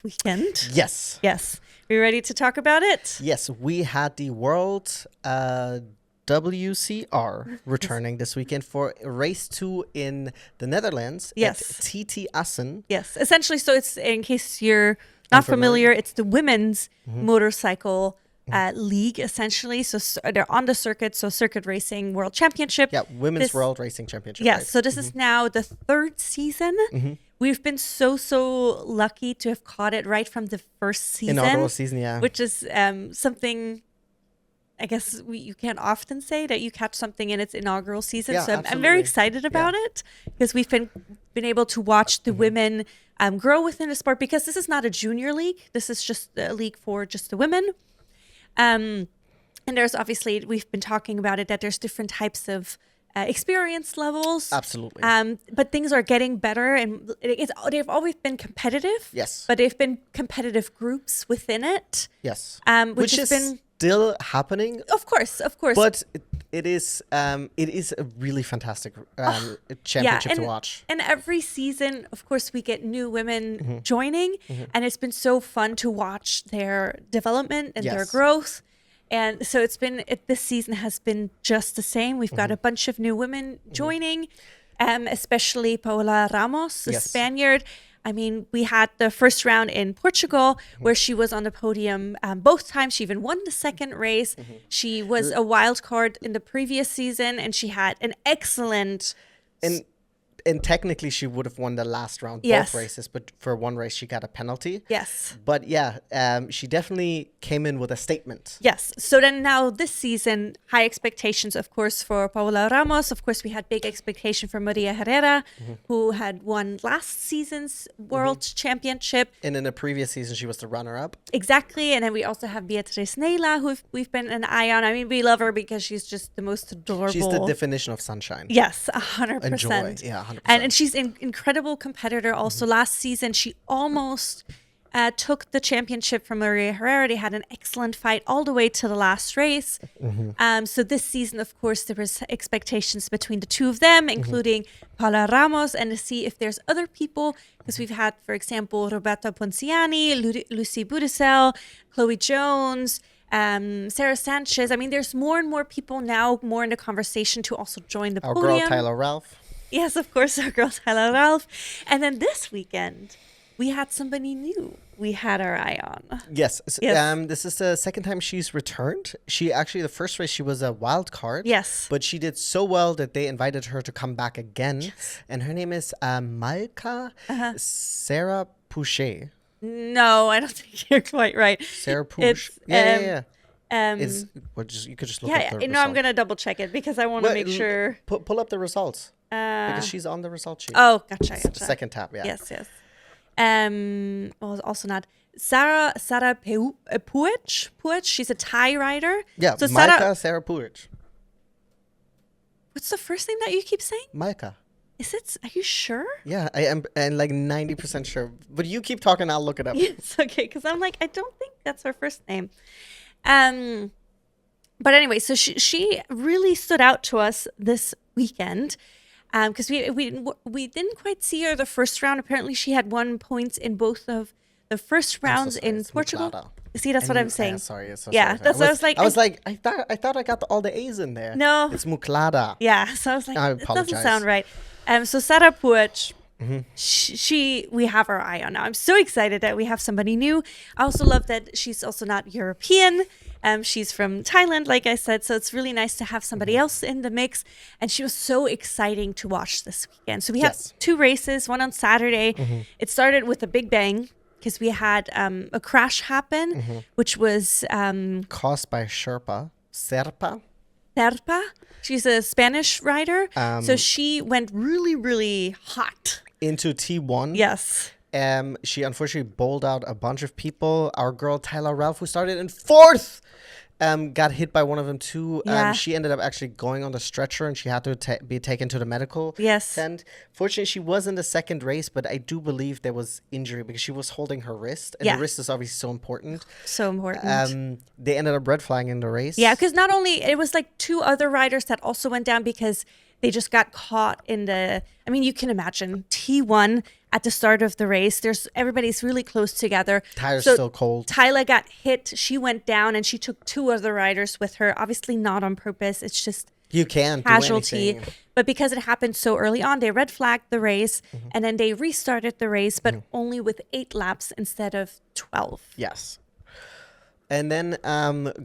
weekend. Yes. Yes. Are you ready to talk about it? Yes, we had the World WCR returning this weekend for race 2 in the Netherlands Yes. at TT Assen. Yes. Essentially, so it's, in case you're not familiar, it's the women's motorcycle league, essentially. So they're on the circuit, so Circuit Racing World Championship. Yeah, Women's World Racing Championship. Yes, right? so this is now the third season. We've been so lucky to have caught it right from the first season. Inaugural season, yeah. Which is something, I guess, you can't often say that you catch something in its inaugural season. Yeah, so I'm absolutely. very excited about it because we've been able to watch the women grow within the sport, because this is not a junior league. This is just a league for just the women. And there's obviously, we've been talking about it, that there's different types of experience levels. Absolutely. But things are getting better, and they've always been competitive. Yes. But they've been competitive groups within it. Yes. Which is has been still happening. Of course. But it is a really fantastic championship to watch. And every season, of course, we get new women joining, and it's been so fun to watch their development and their growth. And so this season has been just the same. We've got a bunch of new women joining, especially Paola Ramos, the Spaniard. I mean, we had the first round in Portugal where she was on the podium both times. She even won the second race. She was a wild card in the previous season, and she had an excellent... And technically, she would have won the last round, both races, but for one race, she got a penalty. Yes. But yeah, she definitely came in with a statement. Yes. So then now this season, high expectations, of course, for Paola Ramos. Of course, we had big expectation for Maria Herrera, who had won last season's World Championship. And in the previous season, she was the runner-up. Exactly. And then we also have Beatriz Neila, who we've been an eye on. I mean, we love her because she's just the most adorable. She's the definition of sunshine. Yes, 100%. And joy. Yeah, 100%. And she's an incredible competitor. Also, last season, she almost took the championship from Maria Herrera. They had an excellent fight all the way to the last race. So this season, of course, there was expectations between the two of them, including Paola Ramos, and to see if there's other people, because we've had, for example, Roberta Ponciani, Lucy Budisel, Chloe Jones, Sarah Sanchez. I mean, there's more and more people now, more in the conversation to also join the podium. Our girl, Tyler Ralph. Yes, of course, our girl, Tyler Ralph. And then this weekend, we had somebody new we had our eye on. Yes. This is the second time she's returned. She actually, the first race, she was a wild card. Yes. But she did so well that they invited her to come back again. Yes. And her name is Malka Sarah Pouchet. No, I don't think you're quite right. Sarah Pouchet. Yeah. You could just look up the result. I'm going to double check it because I want to make sure. Pull up the results. Because she's on the result sheet. Oh, gotcha. Second tab, yeah. Yes. Well, also not Sarah Puig. She's a Thai rider. Yeah, so Malka Sarah Puig. What's the first name that you keep saying? Malka. Is it? Are you sure? Yeah, I am, and like 90% sure. But you keep talking, I'll look it up. Yes, okay. Because I'm like, I don't think that's her first name. But anyway, so she really stood out to us this weekend. Because we didn't quite see her the first round. Apparently, she had 1 point in both of the first rounds in Portugal. Muclada. See, that's what I'm saying. Sorry, it's so yeah, sorry. that's what I was like. I thought I got all the A's in there. No, it's Muclada. Yeah, so I was like, I it apologize. doesn't sound right. So Sarah Puig, we have our eye on now. I'm so excited that we have somebody new. I also love that she's also not European. She's from Thailand, like I said, so it's really nice to have somebody else in the mix. And she was so exciting to watch this weekend. So we have 2 races, one on Saturday. It started with a big bang because we had a crash happen, which was caused by Serpa. She's a Spanish rider. So she went really, really hot into T1. Yes. She unfortunately bowled out a bunch of people. Our girl Tyler Ralph, who started in 4th, got hit by one of them too. She ended up actually going on the stretcher, and she had to be taken to the medical tent. Fortunately, she was in the second race, but I do believe there was injury because she was holding her wrist, and the wrist is obviously so important. So important. They ended up red flagging in the race. Yeah, because not only it was like 2 other riders that also went down because they just got caught in the. I mean, you can imagine T1. at the start of the race. Everybody's really close together. Tires still cold. Tyla got hit. She went down, and she took 2 other riders with her. Obviously not on purpose. It's just you can't casualty. do anything. But because it happened so early on, they red flagged the race, and then they restarted the race, but only with 8 laps instead of 12. Yes. And then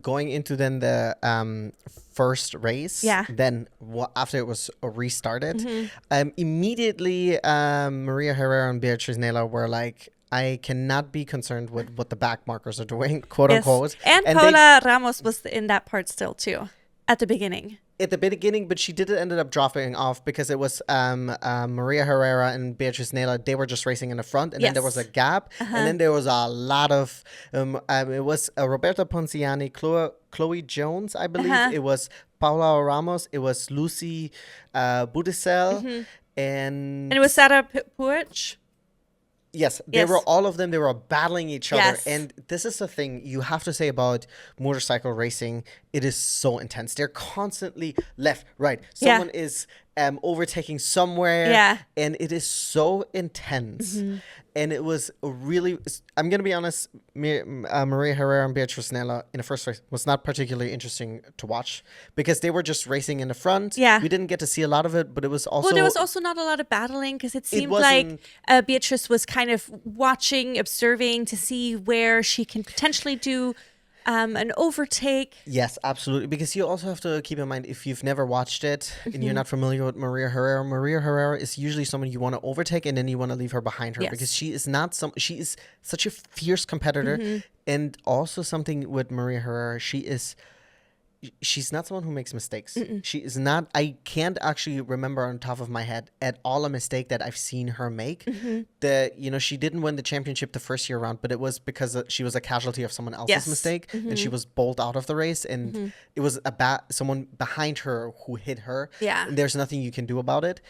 going into then the first race, then after it was restarted, immediately Maria Herrera and Beatriz Neila were like, I cannot be concerned with what the back markers are doing, quote unquote. And Paula Ramos was in that part still too, at the beginning. At the beginning, but she ended up dropping off because it was Maria Herrera and Beatriz Neila. They were just racing in the front, and then there was a gap, and then there was a lot of it was Roberta Ponciani, Chloe Jones, I believe. It was Paula Ramos. It was Lucy Budicel, and it was Sarah Puig. Yes, they were all of them. They were battling each other. And this is the thing you have to say about motorcycle racing. It is so intense. They're constantly left, right. Someone is overtaking somewhere. And it is so intense. And it was really, I'm going to be honest, Maria Herrera and Beatriz Neila in the first race was not particularly interesting to watch because they were just racing in the front. We didn't get to see a lot of it, but it was also... Well, there was also not a lot of battling because it seemed like Beatriz was kind of watching, observing to see where she can potentially do an overtake. Yes, absolutely. Because you also have to keep in mind, if you've never watched it and you're not familiar with Maria Herrera is usually someone you want to overtake and then you want to leave her behind her because she is such a fierce competitor. And also something with Maria Herrera, she's not someone who makes mistakes. She is not. I can't actually remember on top of my head at all a mistake that I've seen her make. She didn't win the championship the first year around, but it was because she was a casualty of someone else's mistake, and she was bowled out of the race, and it was someone behind her who hit her. And there's nothing you can do about it.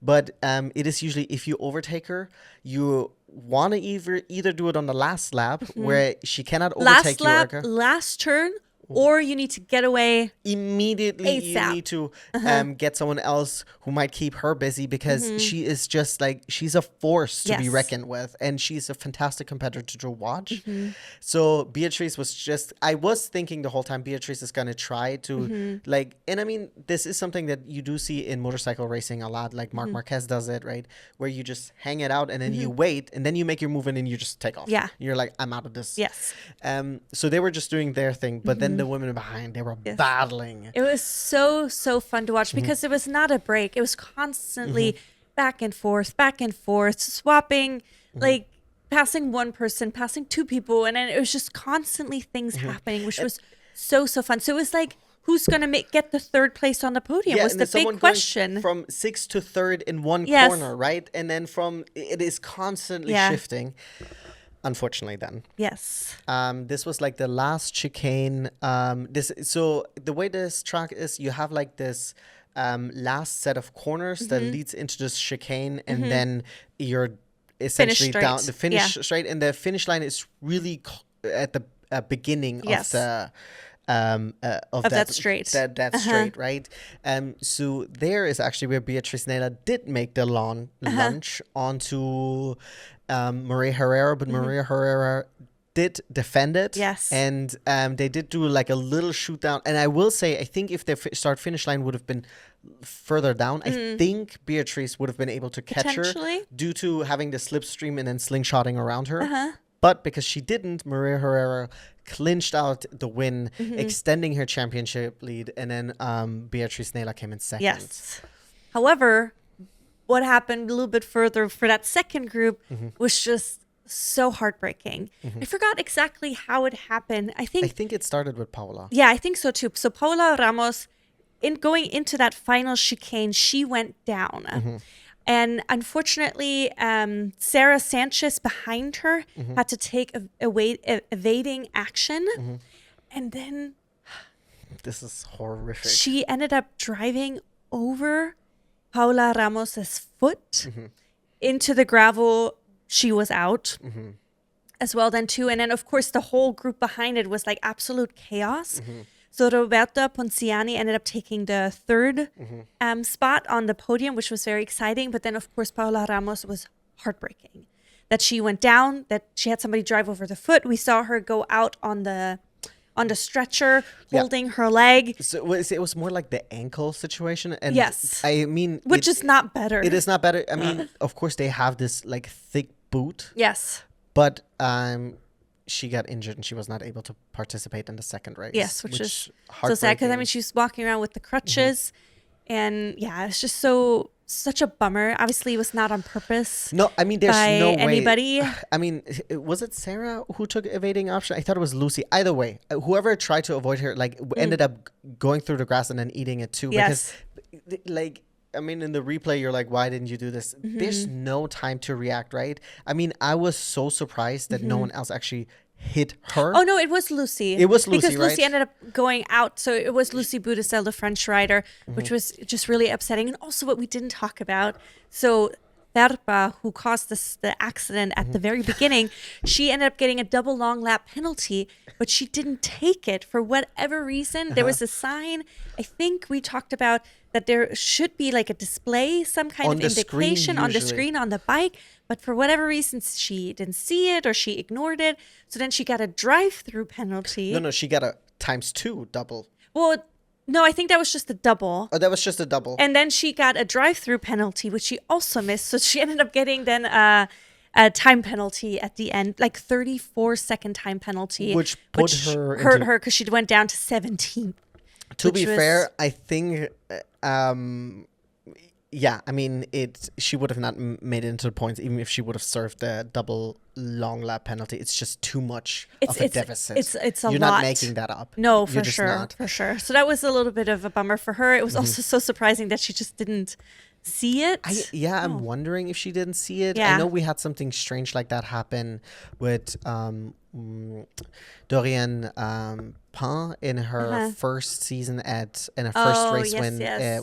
But it is usually if you overtake her, you want to either do it on the last lap where she cannot overtake you. Last lap, last turn. Or you need to get away immediately. ASAP. You need to get someone else who might keep her busy because she is just like, she's a force to be reckoned with, and she's a fantastic competitor to watch. So Beatriz was just, I was thinking the whole time Beatriz is going to try to and I mean, this is something that you do see in motorcycle racing a lot, like Marc Marquez does it, right? Where you just hang it out and then you wait and then you make your move and then you just take off. You're like, I'm out of this. So they were just doing their thing, but then the women behind, they were battling. It was so fun to watch because it was not a break. It was constantly back and forth, swapping, like passing one person, passing 2 people, and then it was just constantly things happening, which was so fun. So it was like, who's gonna get the 3rd place on the podium was the big question. From 6th to 3rd in one corner, right? And then it is constantly shifting. Unfortunately, then. This was like the last chicane. So the way this track is, you have like this last set of corners that leads into this chicane, and then you're essentially down the finish straight, and the finish line is really at the beginning of the that straight. That straight, right? So there is actually where Beatriz Neila did make the launch onto Maria Herrera, but Maria Herrera did defend it. And they did do like a little shoot down. And I will say, I think if the start finish line would have been further down, I think Beatriz would have been able to catch her due to having the slipstream and then slingshotting around her. But because she didn't, Maria Herrera clinched out the win, extending her championship lead, and then Beatriz Neila came in second. However, what happened a little bit further for that second group was just so heartbreaking. I forgot exactly how it happened. I think it started with Paula. Yeah, I think so too. So Paula Ramos, going into that final chicane, she went down. And unfortunately, Sarah Sanchez behind her had to take evading action. And then... This is horrific. She ended up driving over Paula Ramos's foot into the gravel. She was out as well then too. And then, of course, the whole group behind it was like absolute chaos. So Roberta Ponciani ended up taking the 3rd spot on the podium, which was very exciting. But then, of course, Paula Ramos was heartbreaking. That she went down, that she had somebody drive over the foot. We saw her go out on the stretcher holding her leg. So it was more like the ankle situation. And yes. I mean, which is not better. It is not better. I mean, of course they have this like thick boot. Yes. But she got injured and she was not able to participate in the second race. Yes, which is so sad because I mean she's walking around with the crutches, and it's just such a bummer. Obviously, it was not on purpose. No, I mean there's no way anybody. I mean, was it Sarah who took evading option? I thought it was Lucy. Either way, whoever tried to avoid her ended up going through the grass and then eating it too. Yes. Because like. I mean, in the replay, you're like, why didn't you do this? There's no time to react, right? I mean, I was so surprised that no one else actually hit her. Oh, no, it was Lucy. It was Lucy, because Lucy ended up going out. So it was Lucy Boudicelle, the French rider, which was just really upsetting. And also what we didn't talk about. So Verpa, who caused the accident at the very beginning, she ended up getting a double long lap penalty, but she didn't take it for whatever reason. There was a sign. I think we talked about that there should be like a display, some kind of indication on the screen on the bike. But for whatever reason, she didn't see it or she ignored it. So then she got a drive-through penalty. No, she got a ×2 double. Well, no, I think that was just a double. Oh, that was just a double. And then she got a drive-through penalty, which she also missed. So she ended up getting then a time penalty at the end, like 34-second time penalty. Which hurt her because she went down to 17th. To be fair, I think, I mean, she would have not made it into the points even if she would have served the double long lap penalty. It's just too much of a deficit. It's a lot. You're not making that up. No, for sure. So that was a little bit of a bummer for her. It was also so surprising that she just didn't see it. I'm wondering if she didn't see it. Yeah. I know we had something strange like that happen with Dorian Pan in her first season in her first race win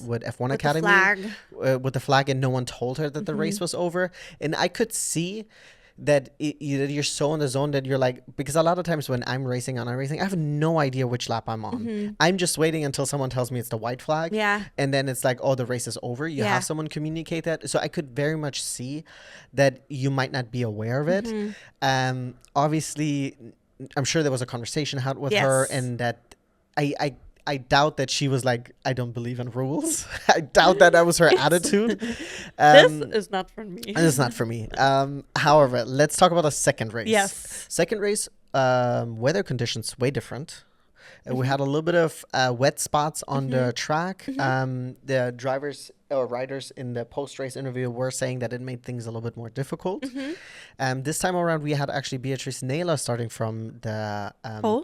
with F1 Academy with the flag, and no one told her that the race was over. And I could see that you're so in the zone that you're like, because a lot of times when I'm racing on iRacing, I have no idea which lap I'm on. I'm just waiting until someone tells me it's the white flag. Yeah. And then it's like, oh, the race is over. You have someone communicate that. So I could very much see that you might not be aware of it. Obviously, I'm sure there was a conversation had with her, and that I doubt that she was like, I don't believe in rules. I doubt that was her attitude. This is not for me. It's not for me. However, let's talk about the second race. Yes. Second race, weather conditions way different. We had a little bit of wet spots on the track. The drivers or riders in the post-race interview were saying that it made things a little bit more difficult. This time around, we had actually Beatrice Neila starting from the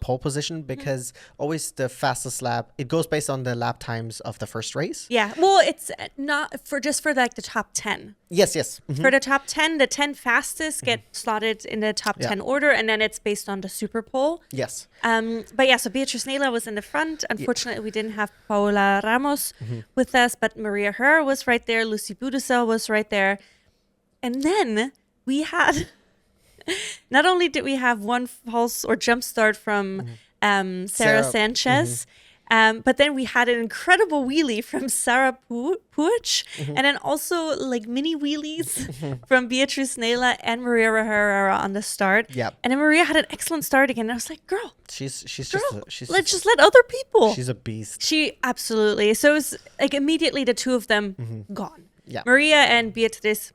pole position, because always the fastest lap, it goes based on the lap times of the first race. Yeah. Well, it's not for like the top 10. Yes. For the top 10, the 10 fastest get slotted in the top 10 order, and then it's based on the super pole. Yes. But yeah, so Beatrice Neila was in the front. Unfortunately, we didn't have Paola Ramos with us, but Maria Herrera was right there. Lucy Boudicelle was right there. And then we had, not only did we have one false or jump start from Sarah Sanchez, but then we had an incredible wheelie from Sarah Puig, and then also like mini wheelies from Beatrice Neila and Maria Herrera on the start. Yep. And then Maria had an excellent start again. And I was like, girl, she's let's just let other people. She's a beast. She absolutely. So it was like immediately the two of them gone. Yeah. Maria and Beatrice,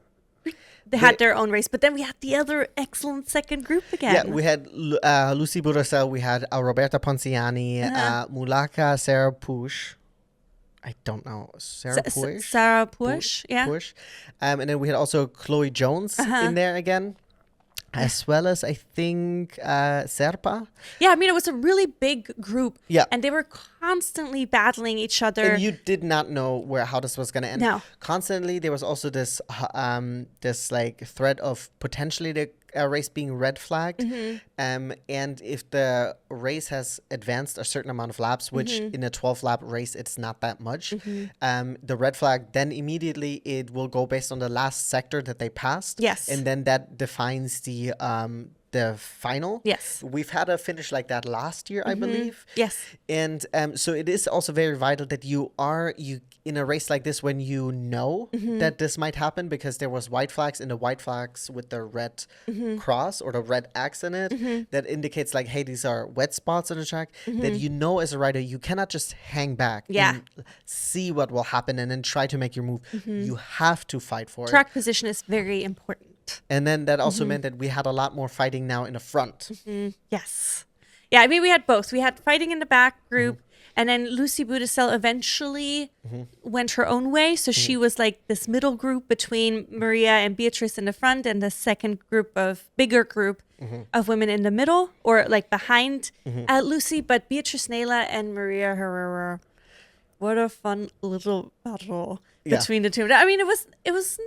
they had their own race, but then we had the other excellent second group again. Yeah, we had Lucy Boudicelle, we had Roberta Ponciani, Mulaka, Sarah Puig. I don't know. Sarah Puig? Sarah Puig, yeah. Puig. And then we had also Chloe Jones in there again, as well as, I think, Serpa. Yeah, I mean, it was a really big group. Yeah. And they were constantly battling each other. And you did not know how this was going to end. No. Constantly, there was also this like threat of potentially the race being red flagged. And if the race has advanced a certain amount of laps, which in a 12-lap race, it's not that much, the red flag, then immediately it will go based on the last sector that they passed. Yes. And then that defines the final. Yes. We've had a finish like that last year, I believe. Yes. And so it is also very vital that you in a race like this when you know that this might happen, because there was white flags in the white flags with the red cross or the red X in it that indicates like, hey, these are wet spots on the track, that you know as a rider you cannot just hang back and see what will happen and then try to make your move. You have to fight for it. Track position is very important. And then that also meant that we had a lot more fighting now in the front. Yes. Yeah, I mean, we had both. We had fighting in the back group, and then Lucy Budisell eventually went her own way. So she was like this middle group between Maria and Beatrice in the front, and the second bigger group of women in the middle, or like behind Lucy. But Beatrice Neila and Maria Herrera, what a fun little battle between the two. I mean, it was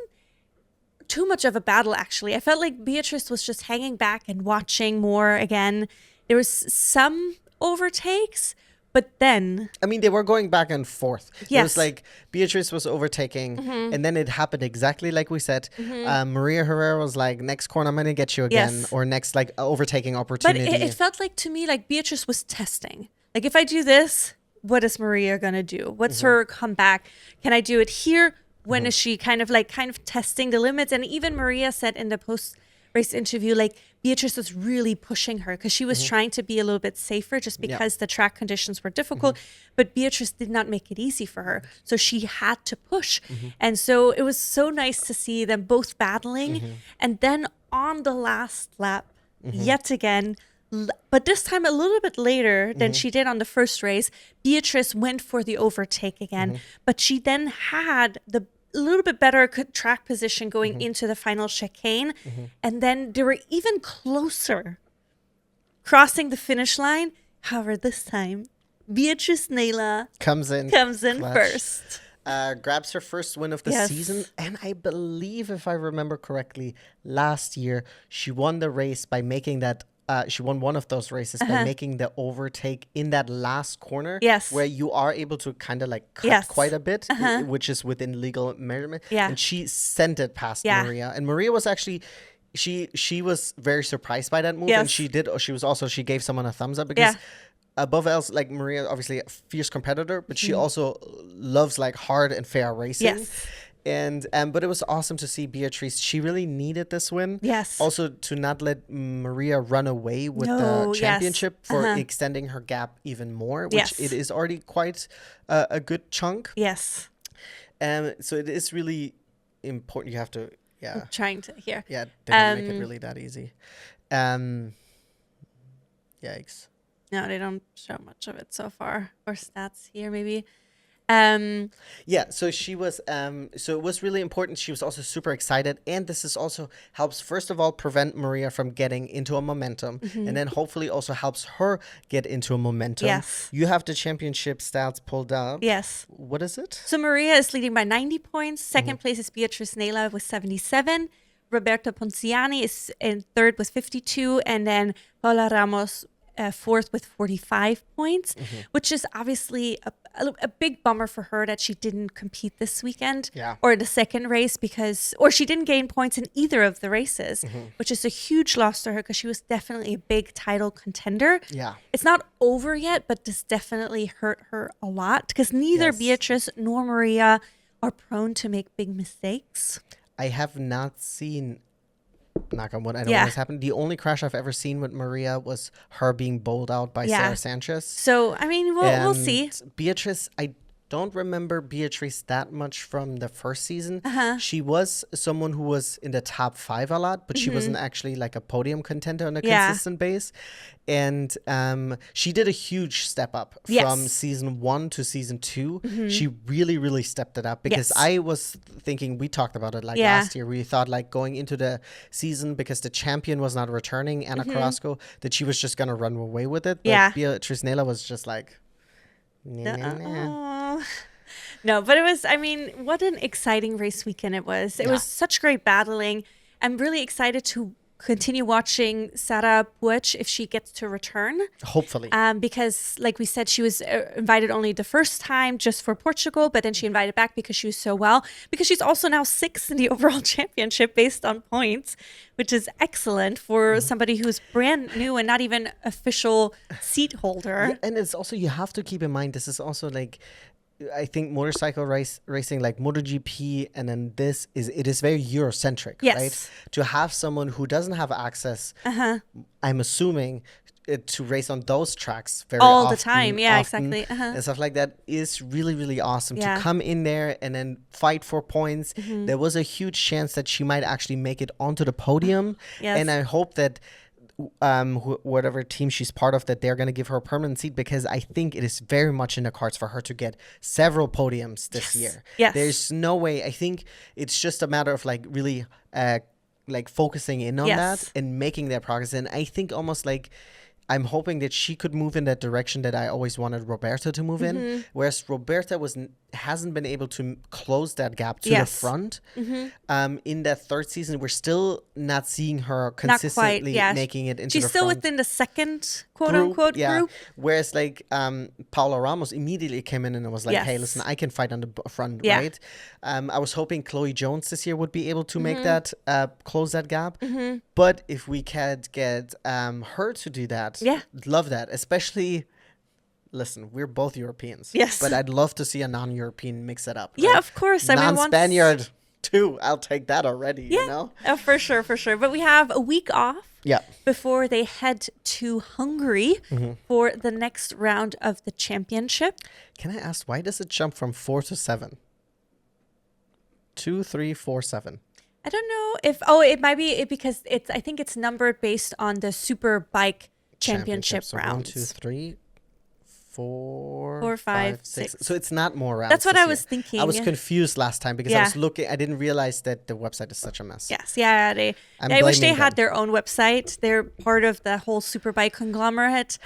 too much of a battle, actually. I felt like Beatrice was just hanging back and watching more again. There was some overtakes, but then... I mean, they were going back and forth. Yes. It was like Beatrice was overtaking, and then it happened exactly like we said. Maria Herrera was like, next corner, I'm going to get you again, or next like overtaking opportunity. But it felt like to me like Beatrice was testing. Like, if I do this, what is Maria going to do? What's her comeback? Can I do it here? When is she kind of testing the limits? And even Maria said in the post-race interview, like, Beatrice was really pushing her because she was trying to be a little bit safer just because the track conditions were difficult. But Beatrice did not make it easy for her. So she had to push. And so it was so nice to see them both battling. And then on the last lap, yet again, but this time a little bit later than she did on the first race, Beatrice went for the overtake again. But she then had a little bit better track position going into the final chicane. And then they were even closer crossing the finish line. However, this time, Beatrice Neila comes in first. Grabs her first win of the season. And I believe, if I remember correctly, last year, she won the race by making that she won one of those races by making the overtake in that last corner, where you are able to kind of like cut quite a bit, which is within legal measurement. And she sent it past Maria, and Maria was actually she was very surprised by that move, and she gave someone a thumbs up because. Above else, like Maria, obviously a fierce competitor, but she also loves like hard and fair racing. And but it was awesome to see Beatrice. She really needed this win. Also to not let Maria run away with the championship for extending her gap even more, which it is already quite a good chunk. So it is really important. You have to, I'm trying to hear. They don't make it really that easy. Yikes. No, they don't show much of it so far, or stats here maybe. So she was so it was really important. She was also super excited, and this is also helps first of all prevent Maria from getting into a momentum, and then hopefully also helps her get into a momentum. You have the championship stats pulled up. What is it? So Maria is leading by 90 points. Second place is Beatrice Neila with 77. Roberta Ponciani is in third with 52, and then Paula Ramos fourth with 45 points, which is obviously a big bummer for her that she didn't compete this weekend or the second race or she didn't gain points in either of the races, which is a huge loss to her because she was definitely a big title contender. It's not over yet, but this definitely hurt her a lot because neither Beatrice nor Maria are prone to make big mistakes. I have not seen... Knock on wood, I don't know what's happened. The only crash I've ever seen with Maria was her being bowled out by Sarah Sanchez. So, I mean, we'll see. Beatrice, I don't remember Beatrice that much from the first season. She was someone who was in the top 5 a lot, but she wasn't actually like a podium contender on a consistent base. And she did a huge step up from season 1 to season 2. She really, really stepped it up because I was thinking, we talked about it like last year. We thought like going into the season because the champion was not returning, Anna Carrasco, that she was just going to run away with it. But Beatrice Neila was just like... No, but it was, I mean, what an exciting race weekend it was. It was such great battling. I'm really excited to continue watching Sarah Buech if she gets to return. Hopefully. Because like we said, she was invited only the first time just for Portugal, but then she invited back because she was so well, because she's also now 6th in the overall championship based on points, which is excellent for somebody who's brand new and not even official seat holder. Yeah, and it's also, you have to keep in mind, this is also like, I think motorcycle racing like MotoGP and then it is very Eurocentric, right? To have someone who doesn't have access, I'm assuming, to race on those tracks very all often, the time. Yeah, exactly. And stuff like that is really, really awesome to come in there and then fight for points. There was a huge chance that she might actually make it onto the podium. And I hope that whatever team she's part of, that they're going to give her a permanent seat, because I think it is very much in the cards for her to get several podiums this year. There's no way. I think it's just a matter of like really like focusing in on that and making that progress. And I think almost like I'm hoping that she could move in that direction that I always wanted Roberta to move in, whereas Roberta hasn't been able to close that gap to the front. In that third season, we're still not seeing her consistently making it into the front. She's still within the second quote-unquote group. Whereas like Paula Ramos immediately came in and was like, hey, listen, I can fight on the front, right? I was hoping Chloe Jones this year would be able to make that, close that gap. But if we could get her to do that, love that. Especially, listen, we're both Europeans. But I'd love to see a non-European mix it up. Yeah, right? Of course. Non-Spaniard too. I'll take that already, you know? For sure. But we have a week off before they head to Hungary for the next round of the championship. Can I ask, why does it jump from 4 to 7? 2, 3, 4, 7. I don't know if it might be because I think it's numbered based on the super bike championship so rounds. 1, 2, 3, 4, 4, 5, 6. So it's not more rounds. That's what I was thinking. I was confused last time because I was looking. I didn't realize that the website is such a mess. I wish they had their own website. They're part of the whole Superbike conglomerate.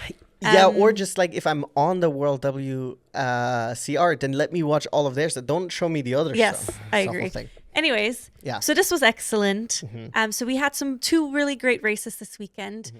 Or just like if I'm on the World WCR, then let me watch all of theirs. Don't show me the other show. I agree. Anyways, so this was excellent. So we had 2 really great races this weekend.